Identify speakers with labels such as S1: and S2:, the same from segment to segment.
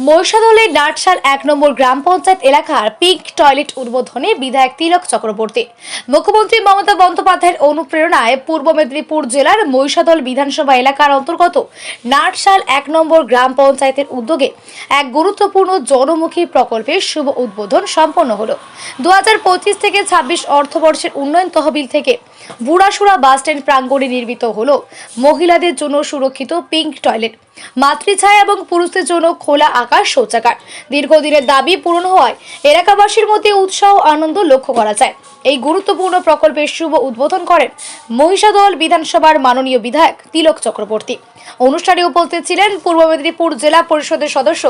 S1: মহিষাদলের nutshell ১ নম্বর গ্রাম পঞ্চায়েত এলাকার pink toilet উদ্বোধনে বিধায়ক তিলক চক্রবর্তী। মুখ্যমন্ত্রী মমতা বন্দ্যোপাধ্যায়ের অনুপ্রেরণায় পূর্ব মেদিনীপুর জেলার মহিষাদল বিধানসভা এলাকার অন্তর্গত নাটশাল ১ নম্বর গ্রাম পঞ্চায়েতের উদ্যোগে এক গুরুত্বপূর্ণ জনমুখী প্রকল্পের শুভ উদ্বোধন সম্পন্ন হলো। ২০২৫ থেকে ২৬ অর্থবর্ষের উন্নয়ন তহবিল থেকে বুড়াশুড়া বাসস্ট্যান্ড প্রাঙ্গণে নির্মিত হলো মহিলাদের জন্য সুরক্ষিত পিঙ্ক টয়লেট, মাতৃছায়া এবং পুরুষদের জন্য খোলা আকাশ শৌচাগার। দীর্ঘদিনের দাবি পূরণ হওয়ায় এলাকাবাসীর মধ্যে উৎসাহ আনন্দ লক্ষ্য করা যায়। এই গুরুত্বপূর্ণ প্রকল্পের শুভ উদ্বোধন করেন মহিষাদল বিধানসভার মাননীয় বিধায়ক তিলক চক্রবর্তী। অনুষ্ঠানে উপস্থিত ছিলেন পূর্ব মেদিনীপুর জেলা পরিষদের সদস্য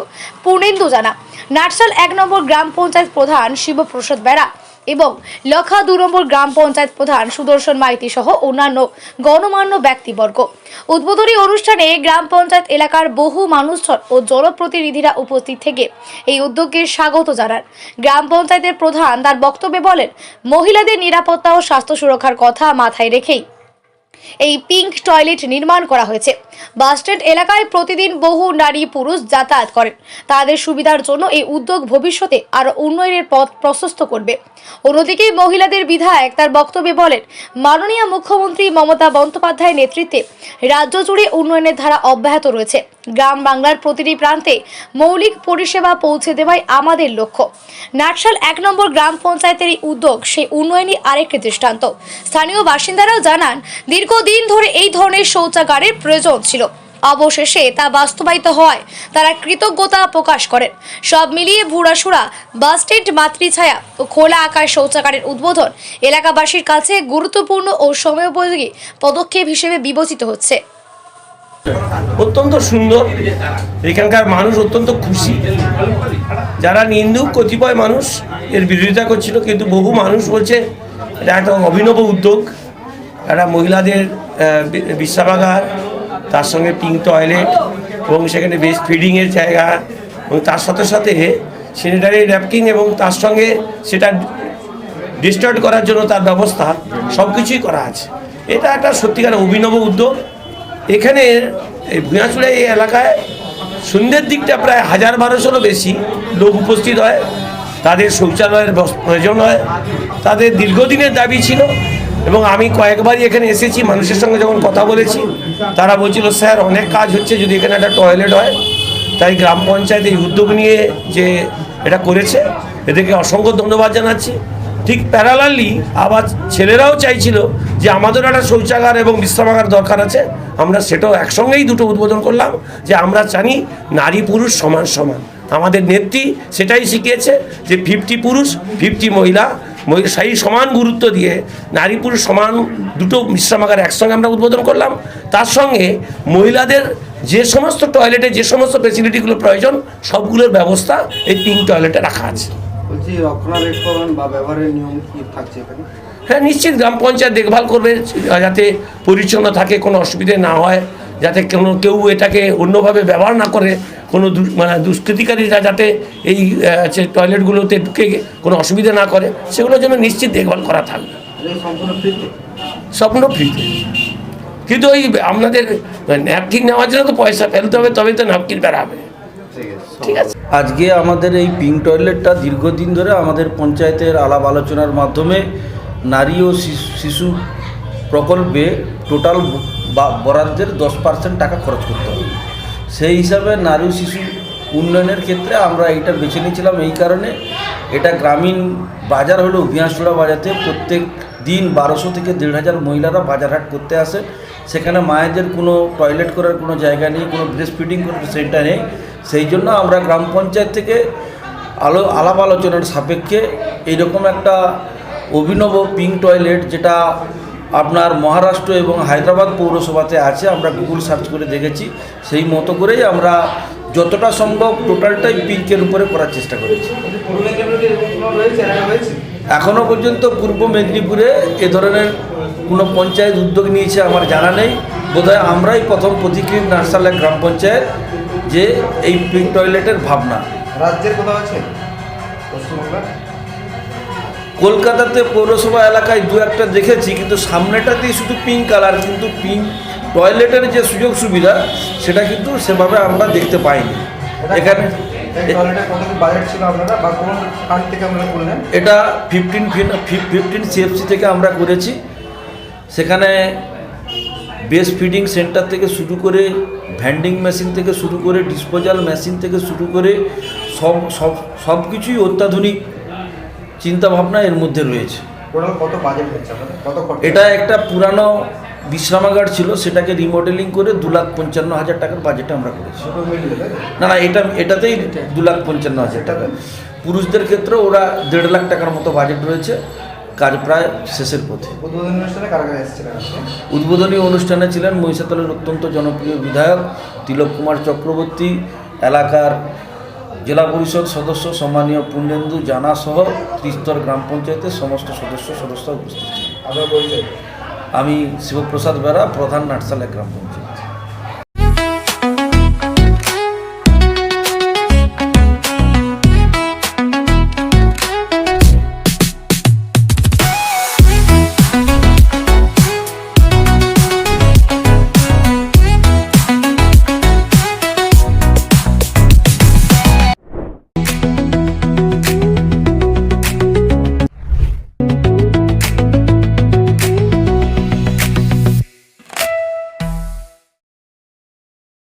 S1: পূর্ণেন্দু জানা, নাটশাল ১ নম্বর গ্রাম পঞ্চায়েত প্রধান শিবপ্রসাদ বেরা এবং লখা ২ নম্বর গ্রাম পঞ্চায়েত প্রধান সুদর্শন মাইতি সহ অন্যান্য গণমান্য ব্যক্তিবর্গ। উদ্বোধনী অনুষ্ঠানে গ্রাম পঞ্চায়েত এলাকার বহু মানুষজন ও জনপ্রতিনিধিরা উপস্থিত থেকে এই উদ্যোগকে স্বাগত জানান। গ্রাম পঞ্চায়েতের প্রধান তার বক্তব্যে বলেন, মহিলাদের নিরাপত্তা ও স্বাস্থ্য সুরক্ষার কথা মাথায় রেখেই এই পিঙ্ক টয়লেট নির্মাণ করা হয়েছে। বাসস্ট্যান্ড এলাকায় প্রতিদিন বহু নারী পুরুষ যাতায়াত করেন। তাদের সুবিধার জন্য এই উদ্যোগ ভবিষ্যতে আরও উন্নয়নের পথ প্রশস্ত করবে। অন্যদিকে মহিলাদের বিধায়ক তার বক্তব্যে বলেন, মাননীয় মুখ্যমন্ত্রী মমতা বন্দ্যোপাধ্যায়ের নেতৃত্বে রাজ্য জুড়ে উন্নয়নের ধারা অব্যাহত রয়েছে। গ্রাম বাংলার প্রতিটি প্রান্তে মৌলিক পরিষেবা পৌঁছে দেওয়াই আমাদের লক্ষ্য। নাটশাল ১ নম্বর গ্রাম পঞ্চায়েতের এই উদ্যোগ সেই উন্নয়নই আরেকটি দৃষ্টান্ত। স্থানীয় বাসিন্দারাও জানান, দীর্ঘদিন ধরে এই ধরনের শৌচাগারের প্রয়োজন ছিল, অবশেষে তা বাস্তবায়িত হয় তারা কৃতজ্ঞতা প্রকাশ করেন। সব মিলিয়ে বুড়াশুড়া বাসস্ট্যান্ড, মাতৃছায়া ও খোলা আকাশ শৌচাগারের উদ্বোধন এলাকাবাসীর কাছে গুরুত্বপূর্ণ ও সময়োপযোগী পদক্ষেপ হিসেবে বিবেচিত হচ্ছে।
S2: অত্যন্ত সুন্দর, এখানকার মানুষ অত্যন্ত খুশি। যারা নিন্দুক কতিপয় মানুষ এর বিরোধিতা করছিল, কিন্তু বহু মানুষ বলছে এটা একটা অভিনব উদ্যোগ। একটা মহিলাদের বিশ্রামাগার, তার সঙ্গে পিঙ্ক টয়লেট এবং সেখানে বেস্ট ফিডিংয়ের জায়গা এবং তার সাথে সাথে স্যানিটারি ন্যাপকিন এবং তার সঙ্গে সেটা ডিস্টার্ব করার জন্য তার ব্যবস্থা সব কিছুই করা আছে। এটা একটা সত্যিকার অভিনব উদ্যোগ। এখানে ভূঁয়াচুড়া এই এলাকায় সন্ধ্যের দিকটা প্রায় ১,০০০-১,২০০ বেশি লোক উপস্থিত হয়। তাদের শৌচালয়ের প্রয়োজন হয়, তাদের দীর্ঘদিনের দাবি ছিল এবং আমি কয়েকবারই এখানে এসেছি, মানুষের সঙ্গে যখন কথা বলেছি তারা বলছিল, স্যার অনেক কাজ হচ্ছে, যদি এখানে একটা টয়লেট হয়। তাই গ্রাম পঞ্চায়েত এই উদ্যোগ নিয়ে যে এটা করেছে, এদেরকে অসংখ্য ধন্যবাদ জানাচ্ছি। ঠিক প্যারালালি আবার ছেলেরাও চাইছিল যে আমাদেরও একটা শৌচাগার এবং বিশ্রামাগার দরকার আছে। আমরা সেটাও একসঙ্গেই দুটো উদ্বোধন করলাম যে আমরা জানি নারী পুরুষ সমান সমান। আমাদের নেত্রী সেটাই শিখিয়েছে যে 50 পুরুষ 50 মহিলা, সেই সমান গুরুত্ব দিয়ে নারী পুরুষ সমান দুটো বিশ্রামাগার একসঙ্গে আমরা উদ্বোধন করলাম। তার সঙ্গে মহিলাদের যে সমস্ত টয়লেটে যে সমস্ত ফেসিলিটিগুলো প্রয়োজন সবগুলোর ব্যবস্থা এই পিঙ্ক টয়লেটে রাখা আছে।
S3: রক্ষণাবেক্ষণ বা ব্যবহারের নিয়ম কি থাকছে এখানে?
S2: হ্যাঁ, নিশ্চিত গ্রাম পঞ্চায়েত দেখভাল করবে যাতে পরিচ্ছন্ন থাকে, কোনো অসুবিধে না হয়, যাতে কেউ এটাকে অন্যভাবে ব্যবহার না করে, কোনো দুষ্কৃতিকারীরা যাতে এই টয়লেটগুলোতে ঢুকে কোনো অসুবিধা না করে, সেগুলোর জন্য নিশ্চিত দেখভাল করা থাকবে। সম্পূর্ণ ফ্রিতে। কিন্তু ওই আপনাদের ন্যাপকিন নেওয়ার জন্য তো পয়সা ফেলতে হবে, তবেই তো ন্যাপকিন বেরাবে। ঠিক আছে।
S4: আজকে আমাদের এই পিঙ্ক টয়লেটটা দীর্ঘদিন ধরে আমাদের পঞ্চায়েতের আলাপ আলোচনার মাধ্যমে নারী ও শিশু প্রকল্পে টোটাল বরাদ্দের 10% টাকা খরচ করতে হবে। সেই হিসাবে নারী ও শিশু উন্নয়নের ক্ষেত্রে আমরা এইটা বেছে নিয়েছিলাম। এই কারণে এটা গ্রামীণ বাজার হলো ভূঁয়াচুড়া বাজারে প্রত্যেক দিন 1200 থেকে 1500 মহিলারা বাজারহাট করতে আসে। সেখানে মায়েদের কোনো টয়লেট করার কোনো জায়গা নেই, কোনো ব্রেস্ট ফিডিং করার সেন্টার নেই। সেই জন্য আমরা গ্রাম পঞ্চায়েত থেকে আলাপ আলোচনার সাপেক্ষে এইরকম একটা অভিনব পিঙ্ক টয়লেট, যেটা আপনার মহারাষ্ট্র এবং হায়দ্রাবাদ পৌরসভাতে আছে, আমরা গুগল সার্চ করে দেখেছি। সেই মতো করেই আমরা যতটা সম্ভব টোটালটাই পিঙ্কের উপরে করার চেষ্টা করেছি। এখনও পর্যন্ত পূর্ব মেদিনীপুরে এ ধরনের কোনো পঞ্চায়েত উদ্যোগ নিয়েছে আমার জানা নেই। বোধহয় আমরাই প্রথম প্রতিক্রিয়া নাটশাল গ্রাম পঞ্চায়েত যে এই পিঙ্ক টয়লেটের ভাবনা।
S3: রাজ্যের কোথাও আছে? পশ্চিমবঙ্গ,
S4: কলকাতাতে পৌরসভা এলাকায় দু একটা দেখেছি, কিন্তু সামনেটাতেই শুধু পিঙ্ক কালার, কিন্তু পিঙ্ক টয়লেটের যে সুযোগ সুবিধা সেটা কিন্তু সেভাবে আমরা দেখতে পাইনি। এখানে
S3: এই টয়লেটে কত কি বাজেট ছিল আপনারা বা কোন ফান্ড থেকে আপনারা করলেন?
S4: এটা 15 সিএফসি থেকে আমরা করেছি। সেখানে বেস্ট ফিডিং সেন্টার থেকে শুরু করে ভ্যান্ডিং মেশিন থেকে শুরু করে ডিসপোজাল মেশিন থেকে শুরু করে সব কিছুই অত্যাধুনিক চিন্তাভাবনা এর মধ্যে রয়েছে।
S3: টোটাল কত বাজেট হচ্ছে আপনাদের? কত খরচ?
S4: এটা একটা পুরানো বিশ্রামাগার ছিল, সেটাকে রিমডেলিং করে 2,55,000 টাকার বাজেটে আমরা করেছি।
S3: ছোট মিলিয়ে তাই তো?
S4: না এটাতেই 2,55,000 টাকা। পুরুষদের ক্ষেত্রে ওরা 1.5 লাখ টাকার মতো বাজেট রয়েছে। কাজ প্রায় শেষের পথে।
S3: উদ্বোধনী অনুষ্ঠানে কারা কারা এসেছিলেন আপনি?
S4: উদ্বোধনী অনুষ্ঠানে ছিলেন মহিষাদলের অত্যন্ত জনপ্রিয় বিধায়ক তিলক কুমার চক্রবর্তী, এলাকার জেলা পরিষদ সদস্য সম্মানীয় পূর্ণেন্দু জানা সহ ত্রিস্তর গ্রাম পঞ্চায়েতের সমস্ত সদস্যরা উপস্থিত ছিলেন।
S3: আপনার পরিচয়?
S4: আমি শিবপ্রসাদ বেরা, প্রধান নাটসালা গ্রাম পঞ্চায়েত।